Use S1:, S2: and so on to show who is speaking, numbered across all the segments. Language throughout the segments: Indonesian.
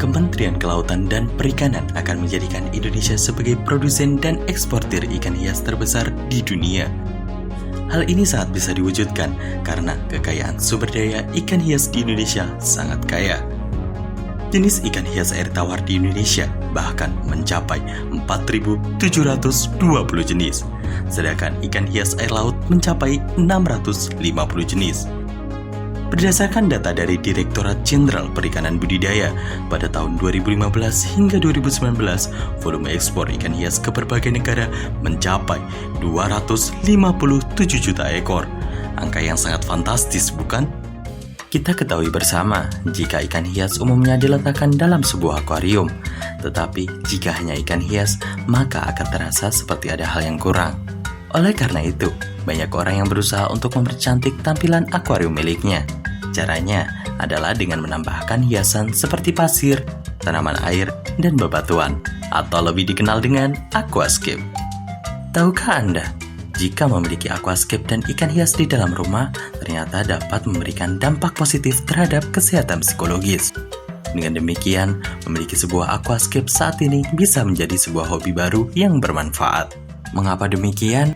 S1: Kementerian Kelautan dan Perikanan akan menjadikan Indonesia sebagai produsen dan eksportir ikan hias terbesar di dunia. Hal ini sangat bisa diwujudkan karena kekayaan sumber daya ikan hias di Indonesia sangat kaya. Jenis ikan hias air tawar di Indonesia bahkan mencapai 4.720 jenis, sedangkan ikan hias air laut mencapai 650 jenis. Berdasarkan data dari Direktorat Jenderal Perikanan Budidaya, pada tahun 2015 hingga 2019, volume ekspor ikan hias ke berbagai negara mencapai 257 juta ekor. Angka yang sangat fantastis, bukan? Kita ketahui bersama, jika ikan hias umumnya diletakkan dalam sebuah akuarium, tetapi jika hanya ikan hias, maka akan terasa seperti ada hal yang kurang. Oleh karena itu, banyak orang yang berusaha untuk mempercantik tampilan akuarium miliknya. Caranya adalah dengan menambahkan hiasan seperti pasir, tanaman air, dan bebatuan, atau lebih dikenal dengan aquascape. Tahukah Anda, jika memiliki aquascape dan ikan hias di dalam rumah, ternyata dapat memberikan dampak positif terhadap kesehatan psikologis. Dengan demikian, memiliki sebuah aquascape saat ini bisa menjadi sebuah hobi baru yang bermanfaat. Mengapa demikian?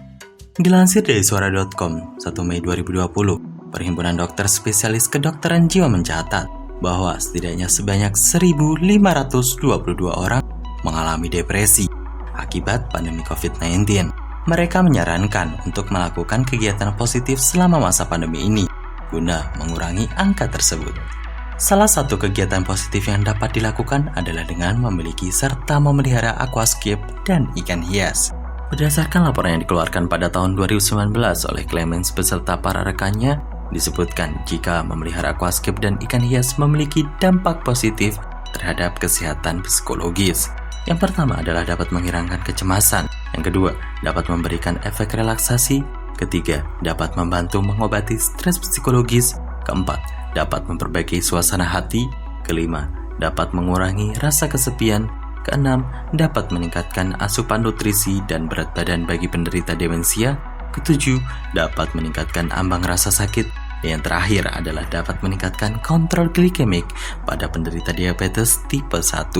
S1: Dilansir dari suara.com 1 Mei 2020, Perhimpunan Dokter Spesialis Kedokteran Jiwa mencatat bahwa setidaknya sebanyak 1.522 orang mengalami depresi akibat pandemi COVID-19. Mereka menyarankan untuk melakukan kegiatan positif selama masa pandemi ini guna mengurangi angka tersebut. Salah satu kegiatan positif yang dapat dilakukan adalah dengan memiliki serta memelihara aquascape dan ikan hias. Berdasarkan laporan yang dikeluarkan pada tahun 2019 oleh Clemens beserta para rekannya, disebutkan jika memelihara aquascape dan ikan hias memiliki dampak positif terhadap kesehatan psikologis. Yang pertama adalah dapat menghilangkan kecemasan. Yang kedua, dapat memberikan efek relaksasi. Ketiga, dapat membantu mengobati stres psikologis. Keempat, dapat memperbaiki suasana hati. Kelima, dapat mengurangi rasa kesepian. Keenam, dapat meningkatkan asupan nutrisi dan berat badan bagi penderita demensia. Ketujuh, dapat meningkatkan ambang rasa sakit. Dan yang terakhir adalah dapat meningkatkan kontrol glikemik pada penderita diabetes tipe 1.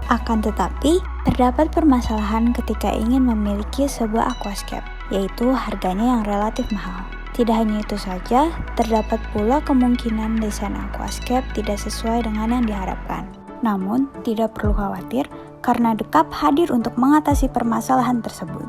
S2: Akan tetapi, terdapat permasalahan ketika ingin memiliki sebuah aquascape, yaitu harganya yang relatif mahal. Tidak hanya itu saja, terdapat pula kemungkinan desain aquascape tidak sesuai dengan yang diharapkan. Namun, tidak perlu khawatir karena Dekap hadir untuk mengatasi permasalahan tersebut.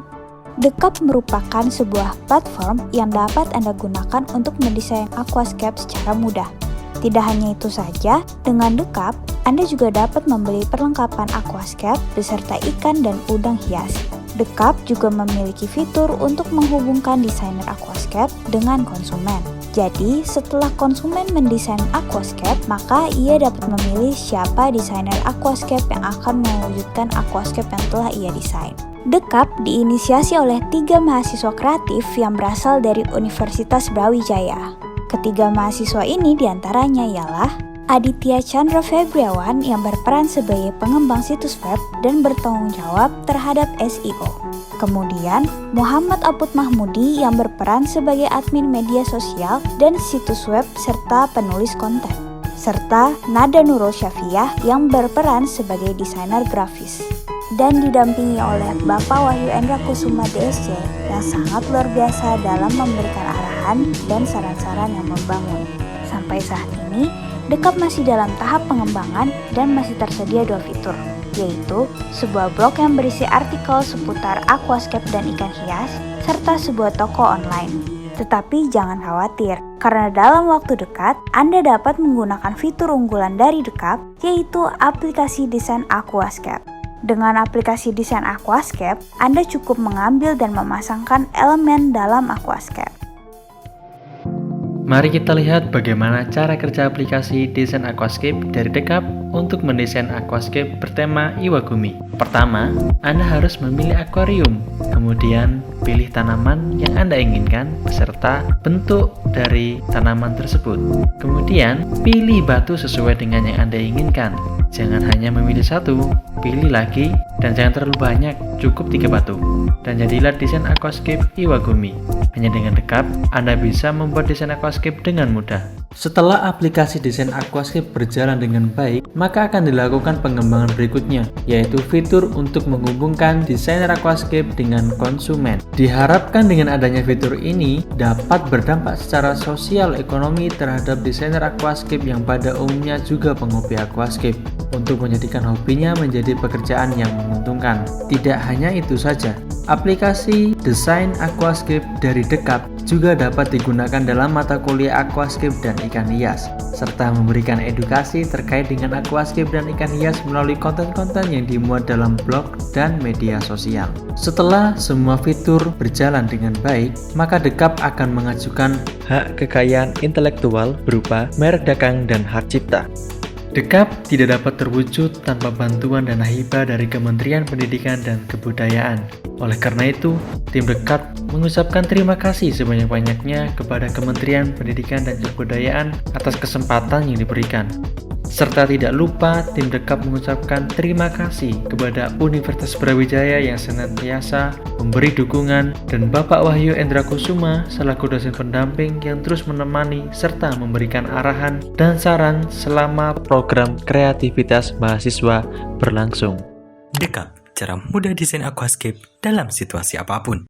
S2: Dekap merupakan sebuah platform yang dapat Anda gunakan untuk mendesain aquascape secara mudah. Tidak hanya itu saja, dengan Dekap, Anda juga dapat membeli perlengkapan aquascape beserta ikan dan udang hias. Dekap juga memiliki fitur untuk menghubungkan desainer aquascape dengan konsumen. Jadi, setelah konsumen mendesain aquascape, maka ia dapat memilih siapa desainer aquascape yang akan mewujudkan aquascape yang telah ia desain. Dekap diinisiasi oleh 3 mahasiswa kreatif yang berasal dari Universitas Brawijaya. Ketiga mahasiswa ini diantaranya ialah Aditya Chandra Febriawan yang berperan sebagai pengembang situs web dan bertanggung jawab terhadap SEO. Kemudian, Muhammad Apud Mahmudi yang berperan sebagai admin media sosial dan situs web serta penulis konten. Serta Nada Nurul Syafiah yang berperan sebagai desainer grafis. Dan didampingi oleh Bapak Wahyu Endra Kusuma DSC yang sangat luar biasa dalam memberikan arahan dan saran-saran yang membangun. Sampai saat ini, Dekap masih dalam tahap pengembangan dan masih tersedia 2 fitur, yaitu sebuah blog yang berisi artikel seputar aquascape dan ikan hias, serta sebuah toko online. Tetapi jangan khawatir, karena dalam waktu dekat, Anda dapat menggunakan fitur unggulan dari Dekap, yaitu aplikasi desain aquascape. Dengan aplikasi desain aquascape, Anda cukup mengambil dan memasangkan elemen dalam aquascape.
S3: Mari kita lihat bagaimana cara kerja aplikasi desain aquascape dari Dekap untuk mendesain aquascape bertema Iwagumi. Pertama, Anda harus memilih akuarium. Kemudian, pilih tanaman yang Anda inginkan beserta bentuk dari tanaman tersebut. Kemudian, pilih batu sesuai dengan yang Anda inginkan. Jangan hanya memilih satu, pilih lagi, dan jangan terlalu banyak, cukup 3 batu. Dan jadilah desain aquascape Iwagumi. Hanya dengan Dekap, Anda bisa membuat desain aquascape dengan mudah. Setelah aplikasi desain aquascape berjalan dengan baik, maka akan dilakukan pengembangan berikutnya, yaitu fitur untuk menghubungkan desainer aquascape dengan konsumen. Diharapkan dengan adanya fitur ini dapat berdampak secara sosial ekonomi terhadap desainer aquascape yang pada umumnya juga penghobi aquascape, untuk menjadikan hobinya menjadi pekerjaan yang menguntungkan. Tidak hanya itu saja, aplikasi desain aquascape dari Dekap juga dapat digunakan dalam mata kuliah aquascape dan ikan hias, serta memberikan edukasi terkait dengan aquascape dan ikan hias melalui konten-konten yang dimuat dalam blog dan media sosial. Setelah semua fitur berjalan dengan baik, maka Dekap akan mengajukan hak kekayaan intelektual berupa merek dagang dan hak cipta. Dekap tidak dapat terwujud tanpa bantuan dana hibah dari Kementerian Pendidikan dan Kebudayaan. Oleh karena itu, tim Dekap mengucapkan terima kasih sebanyak-banyaknya kepada Kementerian Pendidikan dan Kebudayaan atas kesempatan yang diberikan. Serta tidak lupa tim Dekap mengucapkan terima kasih kepada Universitas Brawijaya yang senantiasa memberi dukungan dan Bapak Wahyu Endrakusuma selaku dosen pendamping yang terus menemani serta memberikan arahan dan saran selama program kreativitas mahasiswa berlangsung.
S1: Dekap, cara mudah desain aquascape dalam situasi apapun.